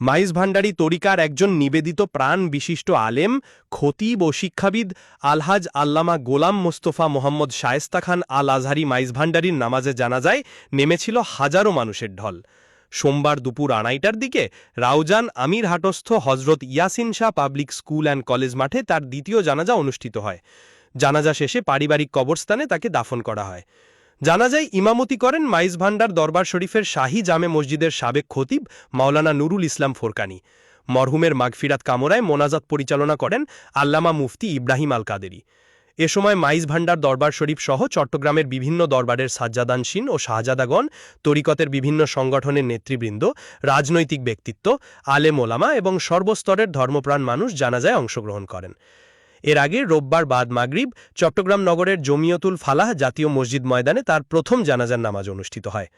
মাইজ ভান্ডারী তরিকার একজন নিবেদিত প্রাণ বিশিষ্ট আলেম, খতিব ও শিক্ষাবিদ আলহাজ আল্লামা গোলাম মোস্তফা মোহাম্মদ শায়েস্তা খান আল আজহারি মাইজ ভান্ডারীর নামাজে জানাজায় নেমেছিল হাজারো মানুষের ঢল। সোমবার দুপুর 2:30টার দিকে রাউজান আমিরহাটস্থ হজরত Yasin Shah public school and college মাঠে তার দ্বিতীয় জানাজা অনুষ্ঠিত হয়। জানাজা শেষে পারিবারিক কবরস্থানে তাকে দাফন করা হয়। জানাজায় ইমামতি করেন মাইজ ভান্ডার দরবার শরীফের শাহী জামে মসজিদের সাবেক খতিব মাওলানা নুরুল ইসলাম ফোরকানি। মরহুমের মাগফিরাত কামরায় মোনাজাত পরিচালনা করেন আল্লামা মুফতি ইব্রাহিম আল কাদেরী। এ সময় মাইজ ভান্ডার দরবার শরীফ সহ চট্টগ্রামের বিভিন্ন দরবারের সাজ্জাদানশীন ও শাহজাদাগণ, তরিকতের বিভিন্ন সংগঠনের নেতৃবৃন্দ, রাজনৈতিক ব্যক্তিত্ব, আলেম ওলামা এবং সর্বস্তরের ধর্মপ্রাণ মানুষ জানাজায় অংশগ্রহণ করেন। এর আগে রোববার বাদ মাগরিব চট্টগ্রাম নগরের জমিয়তুল ফালাহ জাতীয় মসজিদ ময়দানে তার প্রথম জানাজার নামাজ অনুষ্ঠিত হয়।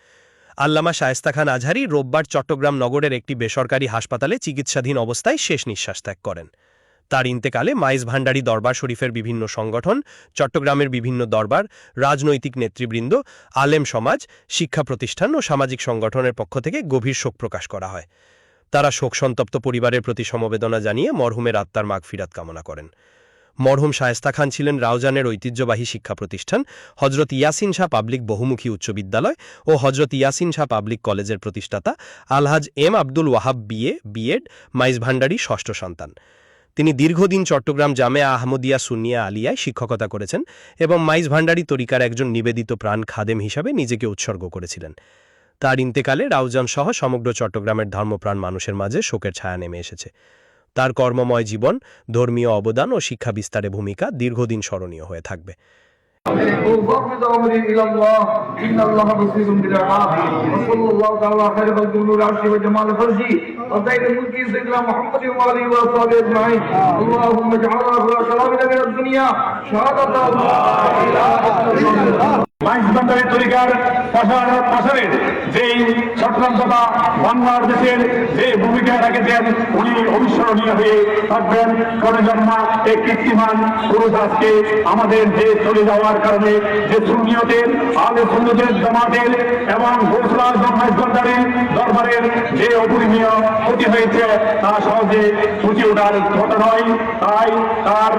আল্লামা শায়েস্তা খান আজহারি রোববার চট্টগ্রাম নগরের একটি বেসরকারি হাসপাতালে চিকিৎসাধীন অবস্থায় শেষ নিঃশ্বাস ত্যাগ করেন। তার ইন্তেকালে মাইজ ভান্ডারী দরবার শরীফের বিভিন্ন সংগঠন, চট্টগ্রামের বিভিন্ন দরবার, রাজনৈতিক নেতৃবৃন্দ, আলেম সমাজ, শিক্ষা প্রতিষ্ঠান ও সামাজিক সংগঠনের পক্ষ থেকে গভীর শোক প্রকাশ করা হয়। তারা শোকসন্তপ্ত পরিবারের প্রতি সমবেদনা জানিয়ে মরহুমের আত্মার মাগফিরাত কামনা করেন। মরহুম শায়েস্তা খান ছিলেন রাউজানের ঐতিহ্যবাহী শিক্ষা প্রতিষ্ঠান হজরত ইয়াসিন শাহ পাবলিক বহুমুখী উচ্চ বিদ্যালয় ও হজরত ইয়াসিন শাহ পাবলিক কলেজের প্রতিষ্ঠাতা আলহাজ এম আব্দুল ওয়াহাব বিএড মাইজ ভান্ডারী ষষ্ঠ সন্তান। তিনি দীর্ঘদিন চট্টগ্রাম জামেয়া আহমদিয়া সুন্নিয়া আলিয়ায় শিক্ষকতা করেছেন এবং মাইজ ভান্ডারী তরিকার একজন নিবেদিত প্রাণ খাদেম হিসাবে নিজেকে উৎসর্গ করেছিলেন। তার ইন্তেকালে রাউজান সহ সমগ্র চট্টগ্রামের ধর্মপ্রাণ মানুষের মাঝে শোকের ছায়া নেমে এসেছে। তার কর্মময় জীবন, ধর্মীয় অবদান ও শিক্ষা বিস্তারে ভূমিকা দীর্ঘদিন স্মরণীয় হয়ে থাকবে। মাইজ ভান্ডারী তরিকার প্রসারের যেই চট্টগ্রাম তথা বাংলাদেশের যে ভূমিকা রেখেছেন উনি অবিস্মরণীয় হয়ে থাকবেন। জন্মা এই কীর্তিমান পুরুষ আজকে আমাদের যে চলে যাওয়ার কারণে যে সুন্নিয়তের আলে সুন্নতের জামাতের এবং ঘোষলা মাইজ ভান্ডারী দরবারের যে অপরিমেয় ক্ষতি হয়েছে তা সহজে ফুটে ওঠার কথা নয়। তাই তার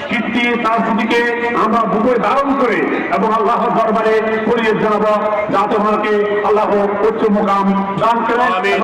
কীর্তি, তার স্মৃতিকে আমরা বুকে ধারণ করে এবং আল্লাহ দরবারে পরিয়ে জানাবো, যাতে ওনাকে আল্লাহ উচ্চ মুকাম দান করেন।